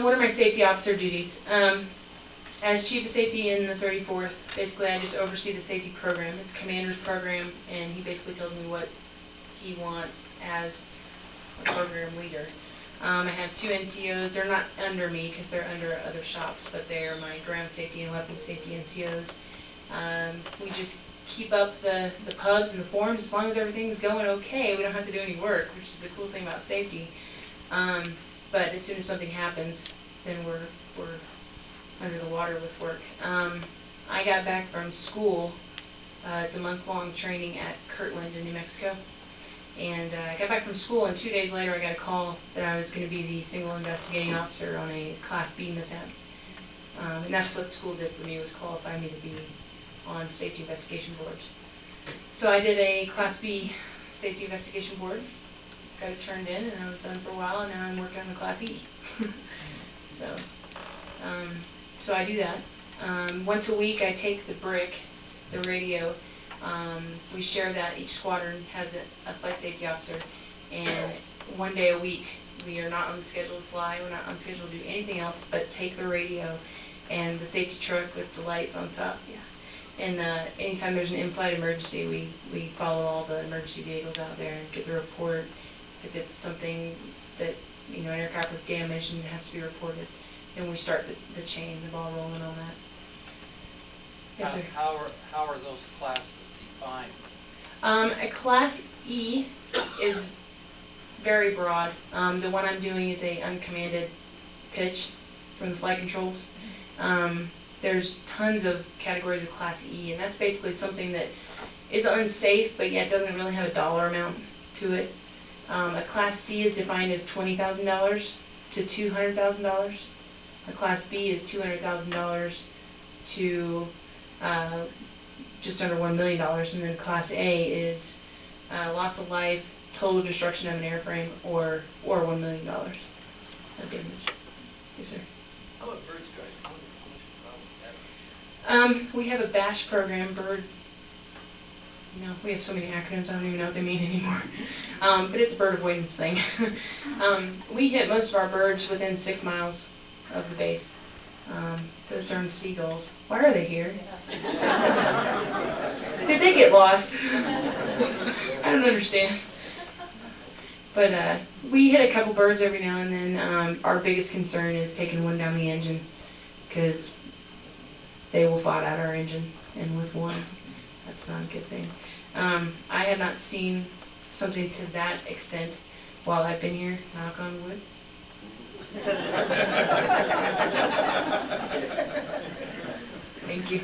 what are my safety officer duties? As chief of safety in the 34th, basically I just oversee the safety program. It's a commander's program, and he basically tells me what he wants as a program leader. I have 2 NCOs. They're not under me because they're under other shops, but they're my ground safety and weapons safety NCOs. We just keep up the pubs and the forms. As long as everything's going okay, we don't have to do any work, which is the cool thing about safety. But as soon as something happens, then we're under the water with work. I got back from school. It's a month-long training at Kirtland in New Mexico. And I got back from school, and 2 days later I got a call that I was going to be the single investigating officer on a Class B mishap. And that's what school did for me, was qualify me to be on safety investigation boards. So I did a Class B safety investigation board, got it turned in, and I was done for a while, and now I'm working on the Class E. So I do that. Once a week I take the brick, the radio. We share that. Each squadron has a flight safety officer, and 1 day a week we are not on the schedule to fly. We're not on schedule to do anything else but take the radio and the safety truck with the lights on top. Yeah. And anytime there's an in-flight emergency, we follow all the emergency vehicles out there and get the report. If it's something that, an aircraft was damaged and it has to be reported, then we start the chain, the ball rolling on that. Yes, sir. How are those classes defined? A Class E is very broad. The one I'm doing is a uncommanded pitch from the flight controls. There's tons of categories of Class E, and that's basically something that is unsafe, but yet doesn't really have a dollar amount to it. A Class C is defined as $20,000 to $200,000. A Class B is $200,000 to just under $1 million, and then Class A is loss of life, total destruction of an airframe, or $1 million of damage. Yes, sir. How about bird strikes? How much problems have? We have a BASH program, bird. We have so many acronyms I don't even know what they mean anymore. But it's a bird avoidance thing. We hit most of our birds within 6 miles of the base. Those darn seagulls. Why are they here? Did they get lost? I don't understand. But we hit a couple birds every now and then. Our biggest concern is taking one down the engine, because they will fight out our engine, and with one, that's not a good thing. I have not seen something to that extent while I've been here, knock on wood. Thank you.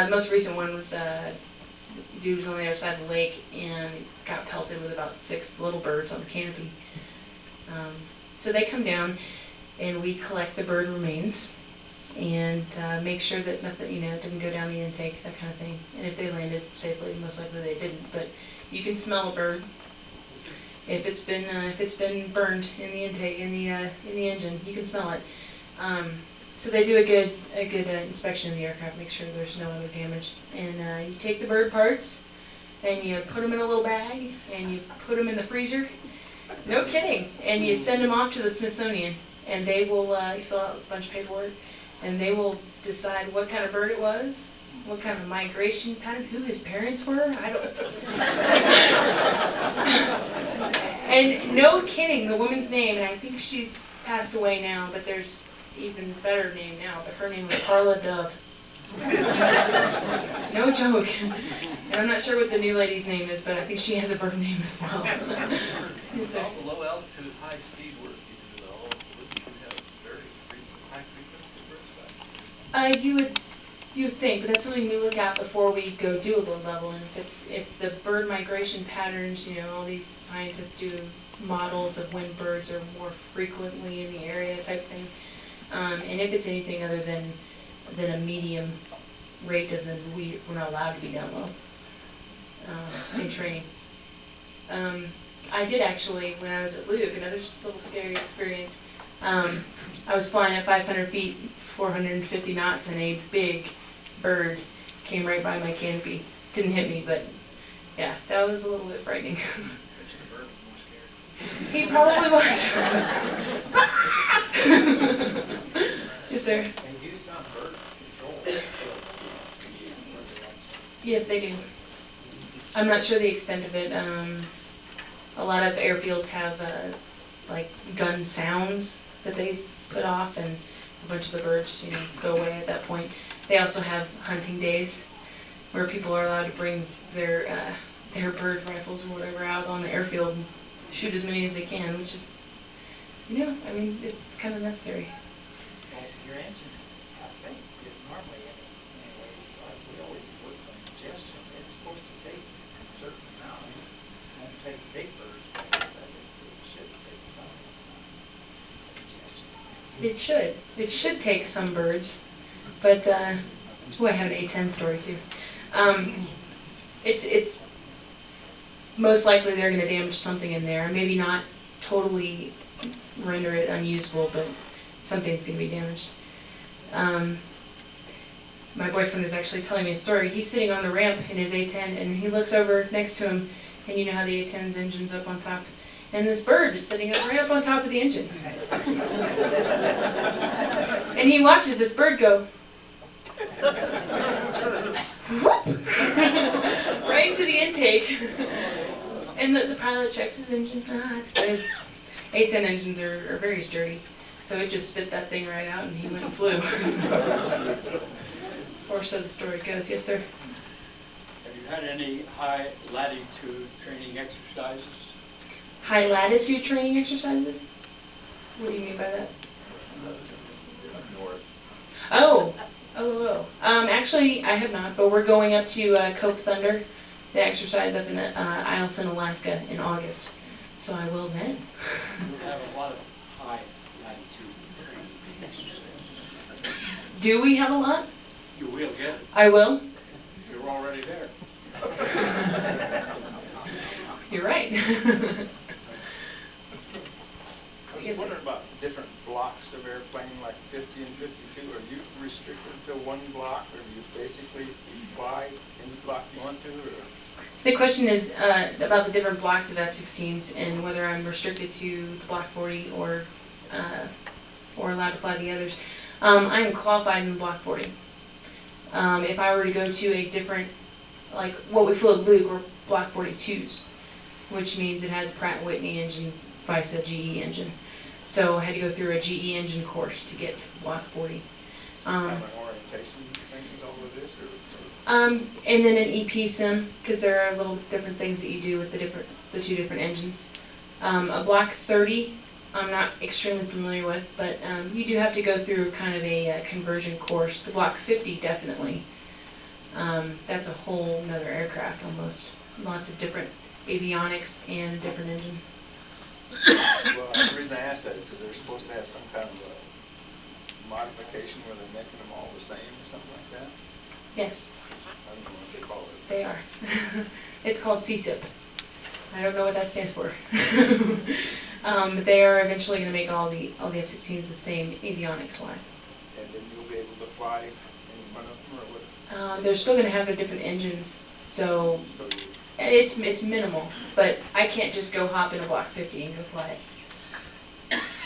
Most recent one was dude was on the other side of the lake and got pelted with about 6 little birds on the canopy. So they come down and we collect the bird remains and make sure that nothing, it didn't go down the intake, that kind of thing. And if they landed safely, most likely they didn't. But you can smell a bird if it's been burned in the intake, in the engine. You can smell it. So they do a good inspection of the aircraft, make sure there's no other damage. And you take the bird parts and you put them in a little bag and you put them in the freezer. No kidding. And you send them off to the Smithsonian, and they will fill out a bunch of paperwork, and they will decide what kind of bird it was, what kind of migration pattern, who his parents were. I don't. And no kidding, the woman's name, and I think she's passed away now, but there's even better name now, but her name was Carla Dove. No joke. And I'm not sure what the new lady's name is, but I think she has a bird name as well. Yes, sir. All the low altitude, high speed work you do, though, wouldn't you have very high frequency bird strikes? You would think, but that's something we look at before we go do a low level. And if the bird migration patterns, all these scientists do models of when birds are more frequently in the area type thing. And if it's anything other than a medium rate, then we're not allowed to be down low in training. I did actually, when I was at Luke, another just little scary experience. I was flying at 500 feet, 450 knots, and a big bird came right by my canopy. Didn't hit me, but yeah, that was a little bit frightening. Which the bird was more He probably was. Yes, sir. They do some bird control. Yes, they do. I'm not sure the extent of it. A lot of airfields have like gun sounds that they put off, and a bunch of the birds, go away at that point. They also have hunting days where people are allowed to bring their bird rifles or whatever out on the airfield and shoot as many as they can, which is, I mean, it's kind of necessary. Well, your engine, I think, normally, anyway, like we always work on congestion, it's supposed to take a certain amount. It won't take big birds, but it should take some congestion. It should. It should take some birds, but I have an A10 story too. It's most likely they're going to damage something in there. Maybe not totally render it unusable, but something's going to be damaged. My boyfriend is actually telling me a story. He's sitting on the ramp in his A10, and he looks over next to him, and you know how the A10's engine's up on top, and this bird is sitting up right up on top of the engine. And he watches this bird go right into the intake. And the pilot checks his engine. It's good. A10 engines are very sturdy. So it just spit that thing right out and he went and flew. Or so the story goes. Yes, sir. Have you had any high latitude training exercises? High latitude training exercises? What do you mean by that? North. Oh. Actually, I have not, but we're going up to Cope Thunder, the exercise up in Eielson, Alaska in August. So I will then. You have a lot of high latitude training exercises. Do we have a lot? You will get it. I will. You're already there. You're right. I Yes, was sir. wondering about different blocks of airplane, like 50 and 52. Are you restricted to one block, or do you basically fly any block you want to? Or? The question is about the different blocks of F-16s and whether I'm restricted to the Block 40 or allowed to fly the others. I am qualified in Block 40. If I were to go to a different, like what we flew at Luke, or Block 42s, which means it has Pratt & Whitney engine, vice a GE engine. So I had to go through a GE engine course to get to Block 40. Kind of an orientation thing is all it is? And then an EP sim, because there are little different things that you do with the two different engines. A Block 30, I'm not extremely familiar with, but you do have to go through kind of a conversion course. The Block 50, definitely. That's a whole nother aircraft almost. Lots of different avionics and a different engine. Well, the reason I asked that is because they're supposed to have some kind of a modification where they're making them all the same or something like that. Yes, I don't know what they call it. they are. It's called CSIP. I don't know what that stands for. But they are eventually going to make all the F-16s the same avionics-wise. And then you'll be able to fly in one of them, or what? They're still going to have their different engines, so So you, it's minimal. But I can't just go hop in a Block 50 and go fly it.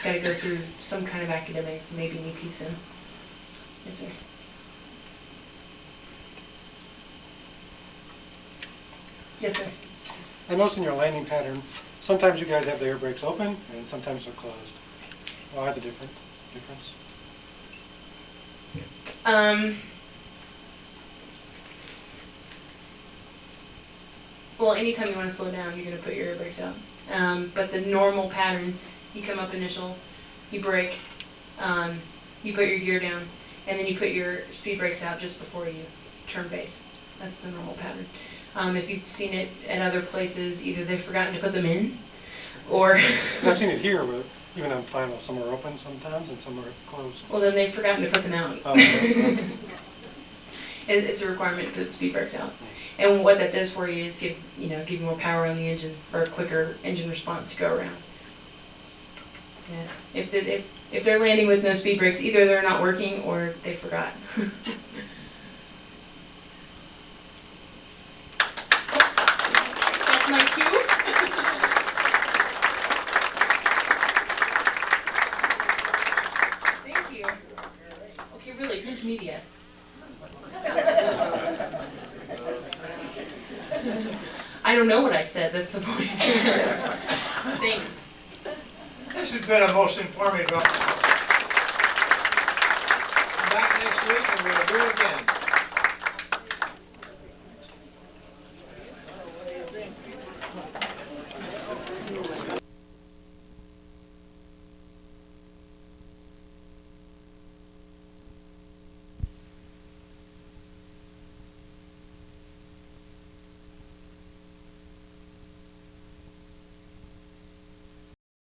Got to go through some kind of academics, maybe an EP sim. Yes, sir. Yes, sir. I noticed in your landing pattern, sometimes you guys have the air brakes open and sometimes they're closed. Why the difference? Well, anytime you want to slow down, you're going to put your air brakes out. But the normal pattern, you come up initial, you brake, you put your gear down, and then you put your speed brakes out just before you turn base. That's the normal pattern. If you've seen it at other places, either they've forgotten to put them in, or... Because I've seen it here, but even on final, some are open sometimes and some are closed. Well, then they've forgotten to put them out. Oh, okay. It's a requirement to put the speed brakes out. And what that does for you is give you more power on the engine, for a quicker engine response to go around. Yeah. If they're landing with no speed brakes, either they're not working or they forgot. That's my cue. You're really rich media. I don't know what I said, that's the point. Thanks. This has been a most informative. Come back next week and we'll do it again.